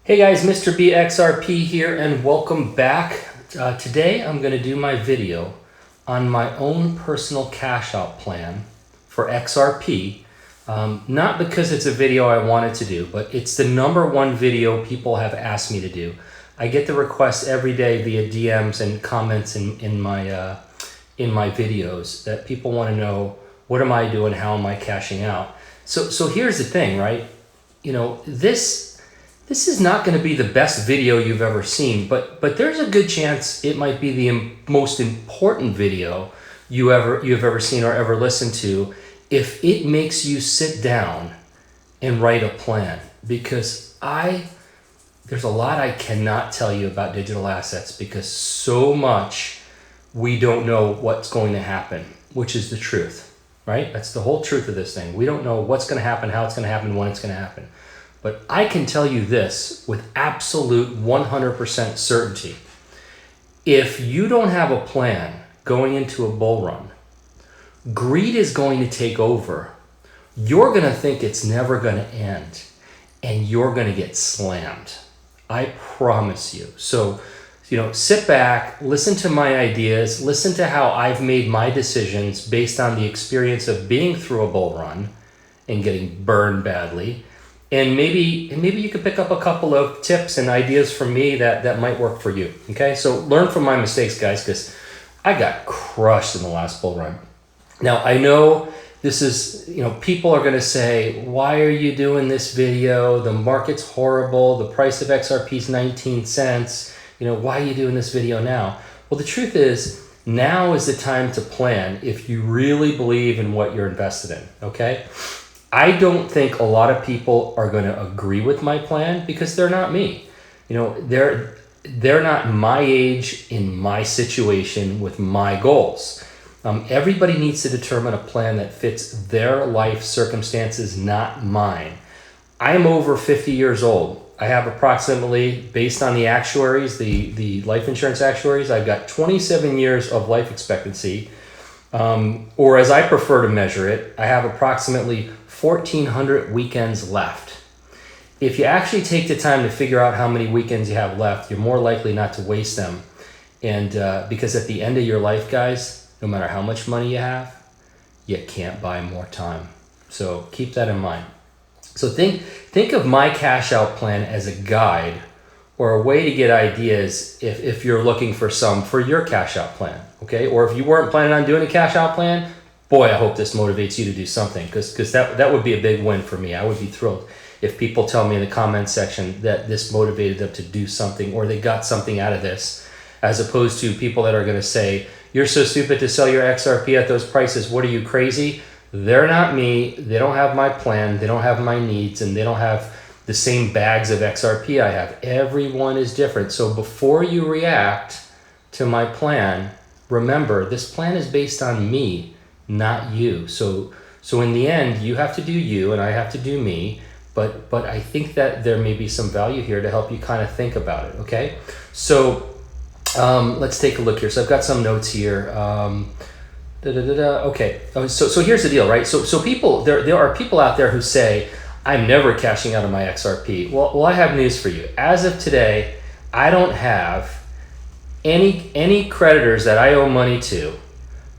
Hey guys, Mr. B XRP here and welcome back. Today I'm going to do my video on my own personal cash out plan for XRP. Not because it's a video I wanted to do, but it's the #1 video people have asked me to do. I get the requests every day via DMs and comments in my videos that people want to know, what am I doing? How am I cashing out? So here's the thing, right? You know, this is not going to be the best video you've ever seen, but there's a good chance it might be the most important video you've ever seen or ever listened to if it makes you sit down and write a plan. Because there's a lot I cannot tell you about digital assets because so much we don't know what's going to happen, which is the truth, right? That's the whole truth of this thing. We don't know what's going to happen, how it's going to happen, when it's going to happen. But I can tell you this with absolute 100% certainty. If you don't have a plan going into a bull run, greed is going to take over. You're going to think it's never going to end, and you're going to get slammed. I promise you. So, sit back, listen to my ideas, listen to how I've made my decisions based on the experience of being through a bull run and getting burned badly. And maybe you could pick up a couple of tips and ideas from me that might work for you. Okay, so learn from my mistakes, guys, because I got crushed in the last bull run. Now I know this is, people are going to say, why are you doing this video? The market's horrible. The price of XRP is 19 cents. Why are you doing this video now? Well, the truth is, now is the time to plan if you really believe in what you're invested in. Okay. I don't think a lot of people are going to agree with my plan because they're not me. They're not my age in my situation with my goals. Everybody needs to determine a plan that fits their life circumstances, not mine. I'm over 50 years old. I have approximately, based on the actuaries, the life insurance actuaries, I've got 27 years of life expectancy. Or as I prefer to measure it, I have approximately 1,400 weekends left. If you actually take the time to figure out how many weekends you have left, you're more likely not to waste them. And because at the end of your life, guys, no matter how much money you have, you can't buy more time. So keep that in mind. So think of my cash out plan as a guide or a way to get ideas if you're looking for some for your cash out plan, okay? Or if you weren't planning on doing a cash out plan, boy, I hope this motivates you to do something because that would be a big win for me. I would be thrilled if people tell me in the comment section that this motivated them to do something or they got something out of this, as opposed to people that are going to say, you're so stupid to sell your XRP at those prices. What are you, crazy? They're not me. They don't have my plan. They don't have my needs, and they don't have the same bags of XRP I have. Everyone is different. So before you react to my plan, remember this plan is based on me, not you. So in the end, you have to do you and I have to do me, but I think that there may be some value here to help you kind of think about it, okay? So let's take a look here. So I've got some notes here. Okay, so here's the deal, right? So people, there are people out there who say, I'm never cashing out of my XRP. Well, I have news for you. As of today, I don't have any creditors that I owe money to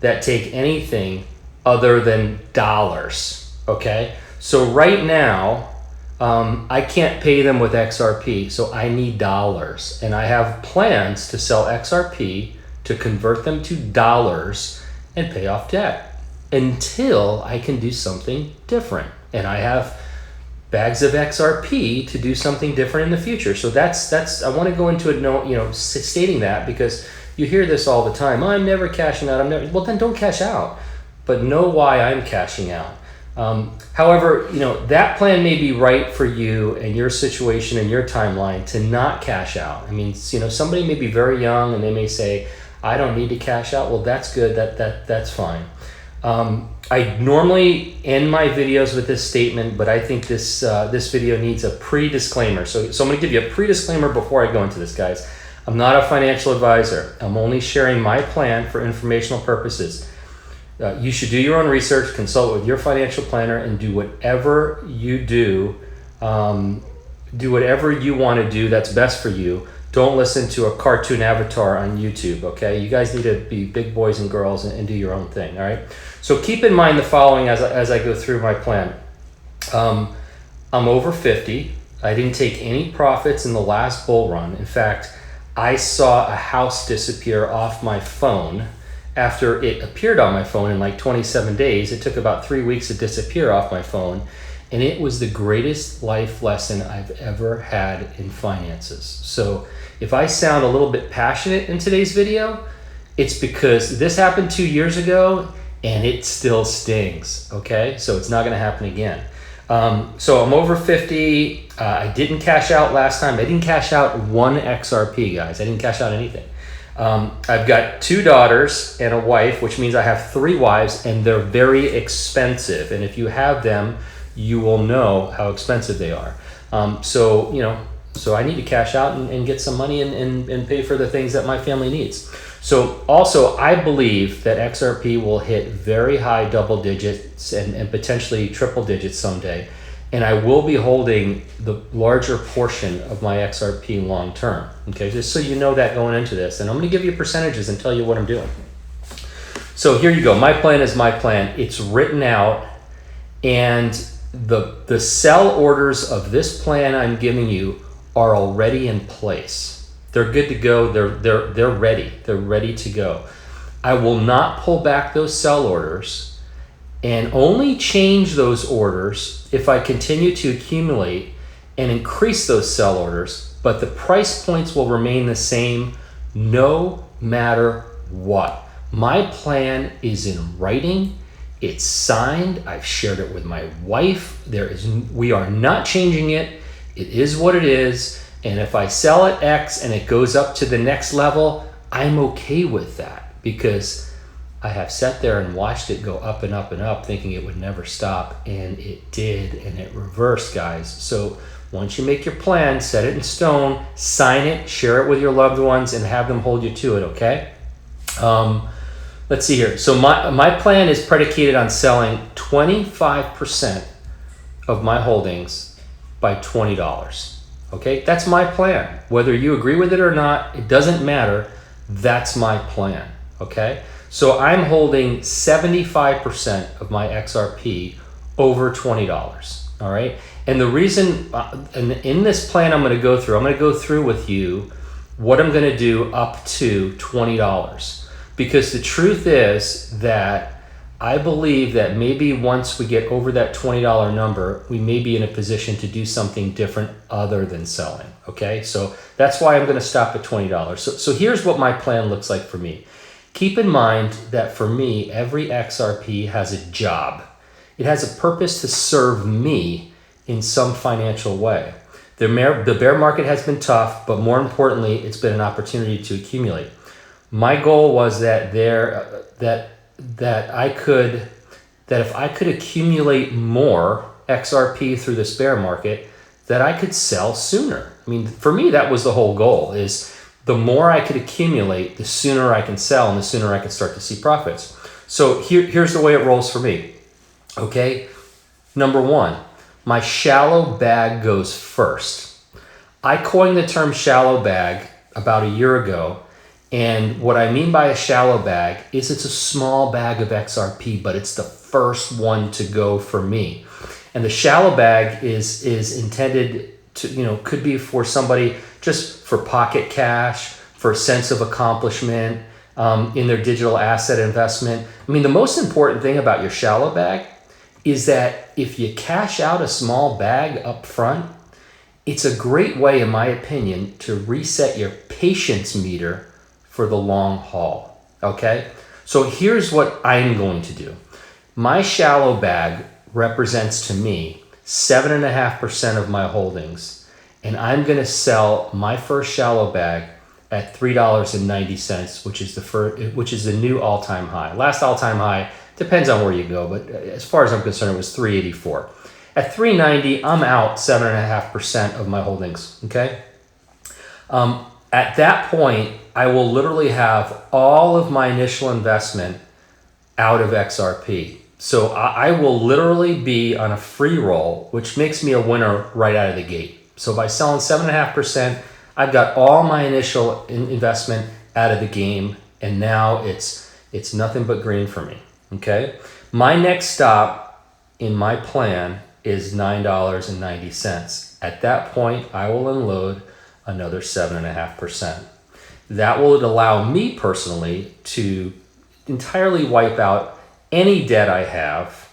that take anything other than dollars, okay? So right now, I can't pay them with XRP, so I need dollars. And I have plans to sell XRP to convert them to dollars and pay off debt until I can do something different. And I have bags of XRP to do something different in the future. So that's I want to go into it, stating that because you hear this all the time. I'm never cashing out. Well, then don't cash out, but know why I'm cashing out. However, that plan may be right for you and your situation and your timeline to not cash out. I mean, somebody may be very young and they may say, I don't need to cash out. Well, that's good. That's fine. I normally end my videos with this statement, but I think this video needs a pre-disclaimer. So I'm going to give you a pre-disclaimer before I go into this, guys. I'm not a financial advisor. I'm only sharing my plan for informational purposes. You should do your own research, consult with your financial planner, and do whatever you do do whatever you want to do that's best for you. Don't listen to a cartoon avatar on YouTube, okay? You guys need to be big boys and girls and do your own thing, all right? So keep in mind the following as I go through my plan. I'm over 50. I didn't take any profits in the last bull run. In fact, I saw a house disappear off my phone after it appeared on my phone in like 27 days. It took about 3 weeks to disappear off my phone. And it was the greatest life lesson I've ever had in finances. So if I sound a little bit passionate in today's video, it's because this happened 2 years ago and it still stings, okay? So it's not gonna happen again. So I'm over 50. I didn't cash out last time. I didn't cash out one XRP, guys. I didn't cash out anything. I've got 2 daughters and a wife, which means I have 3 wives, and they're very expensive. And if you have them, you will know how expensive they are. So I need to cash out and get some money and pay for the things that my family needs. So also, I believe that XRP will hit very high double digits and potentially triple digits someday. And I will be holding the larger portion of my XRP long term. Okay, just so you know that going into this. And I'm gonna give you percentages and tell you what I'm doing. So here you go. My plan is my plan. It's written out, and the sell orders of this plan I'm giving you are already in place. They're good to go. They're ready. They're ready to go. I will not pull back those sell orders and only change those orders if I continue to accumulate and increase those sell orders, but the price points will remain the same no matter what. My plan is in writing. It's signed. I've shared it with my wife. We are not changing it. It is what it is. And if I sell at X and it goes up to the next level, I'm okay with that, because I have sat there and watched it go up and up and up thinking it would never stop, and it did, and it reversed, guys. So once you make your plan, set it in stone, sign it, share it with your loved ones, and have them hold you to it, okay? Let's see here. So my plan is predicated on selling 25% of my holdings by $20. Okay, that's my plan. Whether you agree with it or not, it doesn't matter. That's my plan, okay? So I'm holding 75% of my XRP over $20, all right? And the reason, in this plan I'm gonna go through with you what I'm gonna do up to $20. Because the truth is that I believe that maybe once we get over that $20 number, we may be in a position to do something different other than selling, okay? So that's why I'm gonna stop at $20. So here's what my plan looks like for me. Keep in mind that for me, every XRP has a job. It has a purpose to serve me in some financial way. The bear market has been tough, but more importantly, it's been an opportunity to accumulate. My goal was that if I could accumulate more XRP through this bear market, that I could sell sooner. I mean, for me, that was the whole goal, is the more I could accumulate, the sooner I can sell and the sooner I can start to see profits. So here's the way it rolls for me, okay? Number 1, my shallow bag goes first. I coined the term shallow bag about a year ago. And what I mean by a shallow bag is it's a small bag of XRP, but it's the first one to go for me. And the shallow bag is intended to, could be for somebody just for pocket cash, for a sense of accomplishment in their digital asset investment. I mean, the most important thing about your shallow bag is that if you cash out a small bag up front, it's a great way, in my opinion, to reset your patience meter for the long haul, okay? So here's what I'm going to do. My shallow bag represents to me 7.5% of my holdings, and I'm gonna sell my first shallow bag at $3.90, which is the new all-time high. Last all-time high, depends on where you go, but as far as I'm concerned, it was $3.84. At $3.90, I'm out 7.5% of my holdings, okay? At that point, I will literally have all of my initial investment out of XRP. So I will literally be on a free roll, which makes me a winner right out of the gate, So by selling 7.5%, I've got all my initial investment out of the game, and now it's nothing but green for me. Okay, my next stop in my plan is $9.90. At that point, I will unload another 7.5%. That will allow me personally to entirely wipe out any debt I have,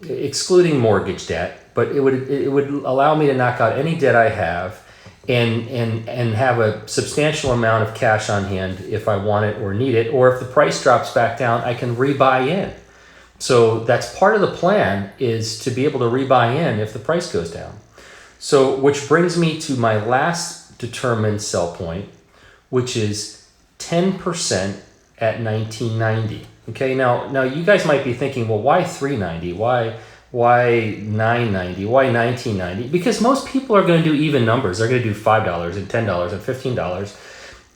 excluding mortgage debt, but it would allow me to knock out any debt I have and have a substantial amount of cash on hand if I want it or need it, or if the price drops back down, I can rebuy in. So that's part of the plan, is to be able to rebuy in if the price goes down. So, which brings me to my last determined sell point, which is 10% at 1990. Okay, now you guys might be thinking, well, why 390? Why 990? Why 1990? Because most people are going to do even numbers. They're going to do $5 and $10 and $15.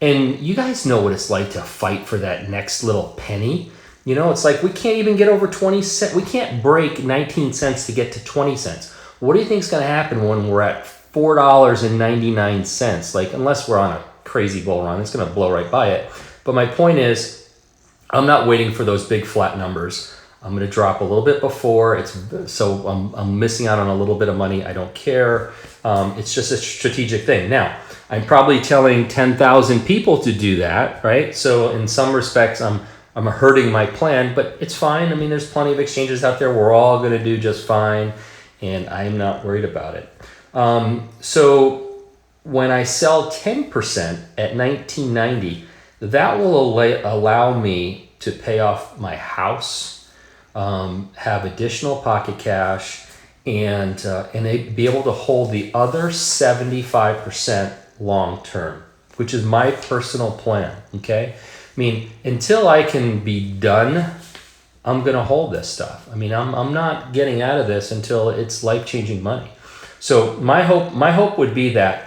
And you guys know what it's like to fight for that next little penny. You know, it's like we can't even get over 20 cents. We can't break 19 cents to get to 20 cents. What do you think is going to happen when we're at $4.99? Like, unless we're on a crazy bull run, it's going to blow right by it. But my point is, I'm not waiting for those big flat numbers. I'm going to drop a little bit before. So I'm missing out on a little bit of money. I don't care. It's just a strategic thing. Now, I'm probably telling 10,000 people to do that, right? So in some respects, I'm hurting my plan, but it's fine. I mean, there's plenty of exchanges out there. We're all going to do just fine, and I'm not worried about it. So when I sell 10% at 1990, that will allow me to pay off my house, have additional pocket cash, and be able to hold the other 75% long term, which is my personal plan. Okay, I mean, until I can be done, I'm gonna hold this stuff. I mean, I'm not getting out of this until it's life-changing money. So my hope would be that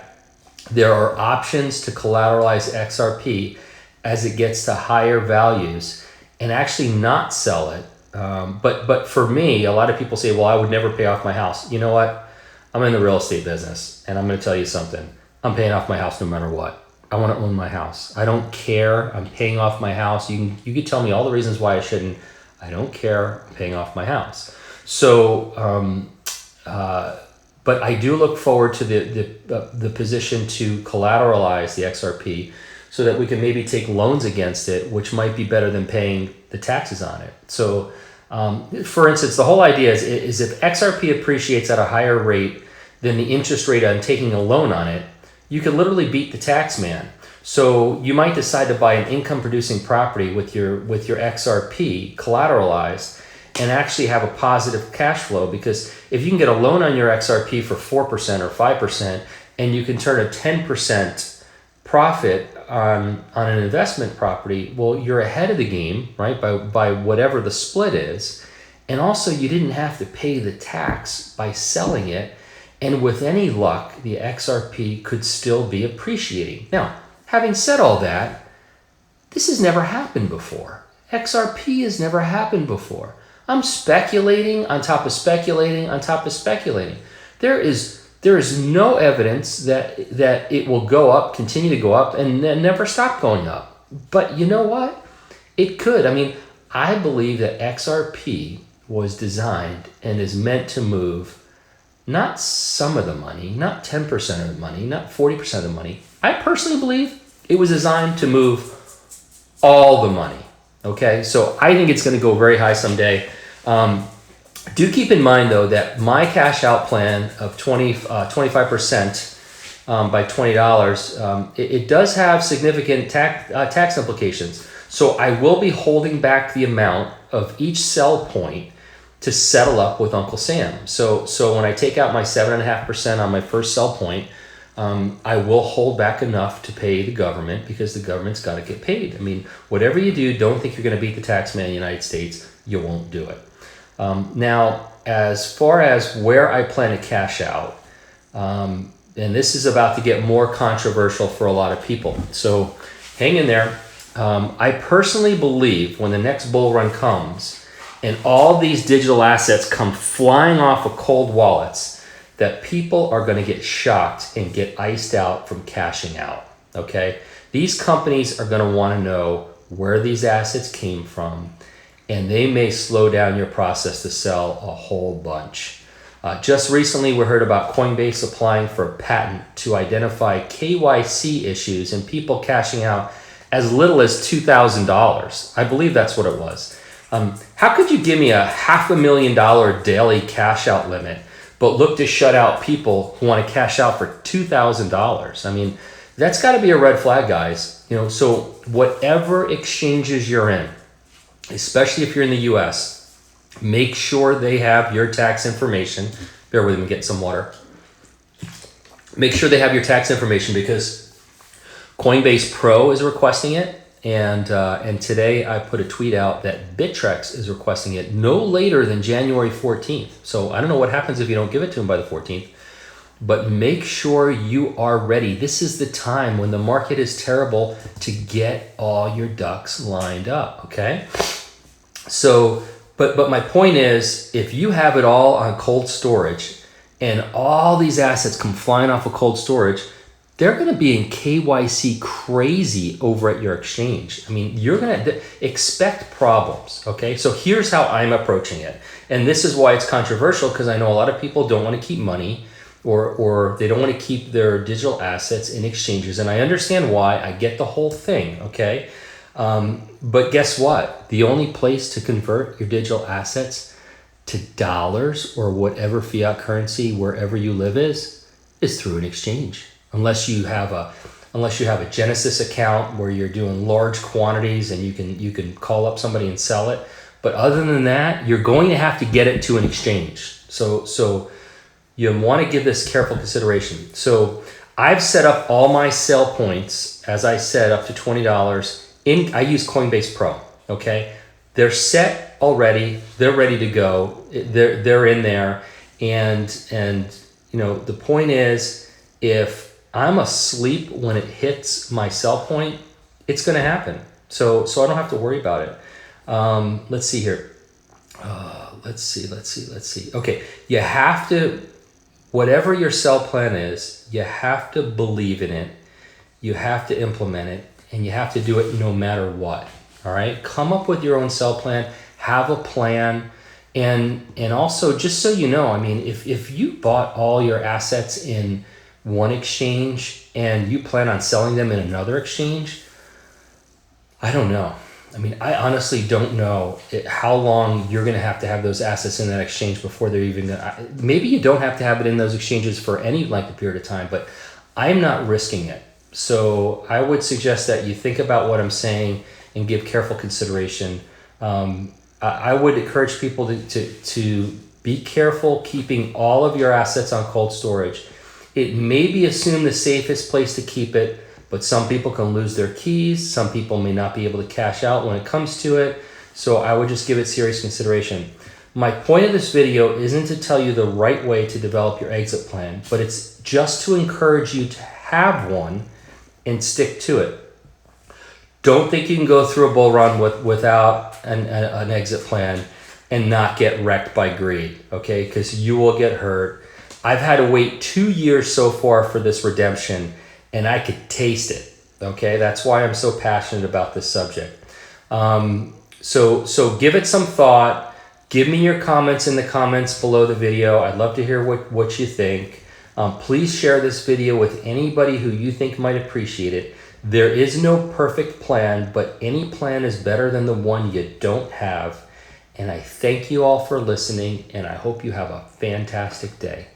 there are options to collateralize XRP as it gets to higher values and actually not sell it. But for me, a lot of people say, well, I would never pay off my house. You know what? I'm in the real estate business, and I'm going to tell you something. I'm paying off my house no matter what. I want to own my house. I don't care. I'm paying off my house. You could tell me all the reasons why I shouldn't. I don't care. I'm paying off my house. So, but I do look forward to the position to collateralize the XRP, so that we can maybe take loans against it, which might be better than paying the taxes on it. So, for instance, the whole idea is if XRP appreciates at a higher rate than the interest rate on taking a loan on it, you could literally beat the tax man. So you might decide to buy an income-producing property with your XRP collateralized and actually have a positive cash flow, because if you can get a loan on your XRP for 4% or 5%, and you can turn a 10% profit on an investment property, well, you're ahead of the game, right? By whatever the split is. And also, you didn't have to pay the tax by selling it. And with any luck, the XRP could still be appreciating. Now, having said all that, this has never happened before. XRP has never happened before. I'm speculating on top of speculating on top of speculating. There is no evidence that it will go up, continue to go up, and then never stop going up. But you know what? It could. I mean, I believe that XRP was designed and is meant to move not some of the money, not 10% of the money, not 40% of the money. I personally believe it was designed to move all the money. Okay? So I think it's going to go very high someday. Do keep in mind, though, that my cash out plan of 25% by $20, it does have significant tax implications. So I will be holding back the amount of each sell point to settle up with Uncle Sam. So when I take out my 7.5% on my first sell point, I will hold back enough to pay the government, because the government's got to get paid. I mean, whatever you do, don't think you're going to beat the tax man in the United States. You won't do it. Now, as far as where I plan to cash out, and this is about to get more controversial for a lot of people, so hang in there. I personally believe when the next bull run comes and all these digital assets come flying off of cold wallets, that people are going to get shocked and get iced out from cashing out, okay? These companies are going to want to know where these assets came from, and they may slow down your process to sell a whole bunch. Just recently, we heard about Coinbase applying for a patent to identify KYC issues and people cashing out as little as $2,000. I believe that's what it was. How could you give me a $500,000 daily cash out limit, but look to shut out people who want to cash out for $2,000? I mean, that's got to be a red flag, guys. You know, so whatever exchanges you're in, especially if you're in the US, make sure they have your tax information. Bear with me, get some water. Make sure they have your tax information because Coinbase Pro is requesting it. And today I put a tweet out that Bittrex is requesting it no later than January 14th. So I don't know what happens if you don't give it to them by the 14th, but make sure you are ready. This is the time when the market is terrible to get all your ducks lined up, okay? So, but my point is, if you have it all on cold storage and all these assets come flying off of cold storage, they're going to be in KYC crazy over at your exchange. I mean, you're going to expect problems, okay? So here's how I'm approaching it. And this is why it's controversial, because I know a lot of people don't want to keep money or they don't want to keep their digital assets in exchanges. And I understand why. I get the whole thing, okay? But guess what? The only place to convert your digital assets to dollars or whatever fiat currency wherever you live is through an exchange. Unless you have a Genesis account where you're doing large quantities and you can call up somebody and sell it. But other than that, you're going to have to get it to an exchange. So you want to give this careful consideration. So I've set up all my sell points, as I said, up to $20. I use Coinbase Pro, okay? They're set already. They're ready to go. They're in there. And you know, the point is, if I'm asleep when it hits my sell point, it's going to happen. So I don't have to worry about it. Let's see here. Let's see. Okay, you have to, whatever your sell plan is, you have to believe in it. You have to implement it. And you have to do it no matter what, all right? Come up with your own sell plan, have a plan, and also, just so you know, I mean, if you bought all your assets in one exchange and you plan on selling them in another exchange, I don't know. I mean, I honestly don't know how long you're going to have those assets in that exchange before they're even going to, maybe you don't have to have it in those exchanges for any length of period of time, but I'm not risking it. So I would suggest that you think about what I'm saying and give careful consideration. I would encourage people to be careful keeping all of your assets on cold storage. It may be assumed the safest place to keep it, but some people can lose their keys. Some people may not be able to cash out when it comes to it. So I would just give it serious consideration. My point of this video isn't to tell you the right way to develop your exit plan, but it's just to encourage you to have one and stick to it. Don't think you can go through a bull run without an exit plan and not get wrecked by greed, okay? Because you will get hurt. I've had to wait 2 years so far for this redemption, and I could taste it, okay? That's why I'm so passionate about this subject. So give it some thought. Give me your comments in the comments below the video. I'd love to hear what you think. Please share this video with anybody who you think might appreciate it. There is no perfect plan, but any plan is better than the one you don't have. And I thank you all for listening, and I hope you have a fantastic day.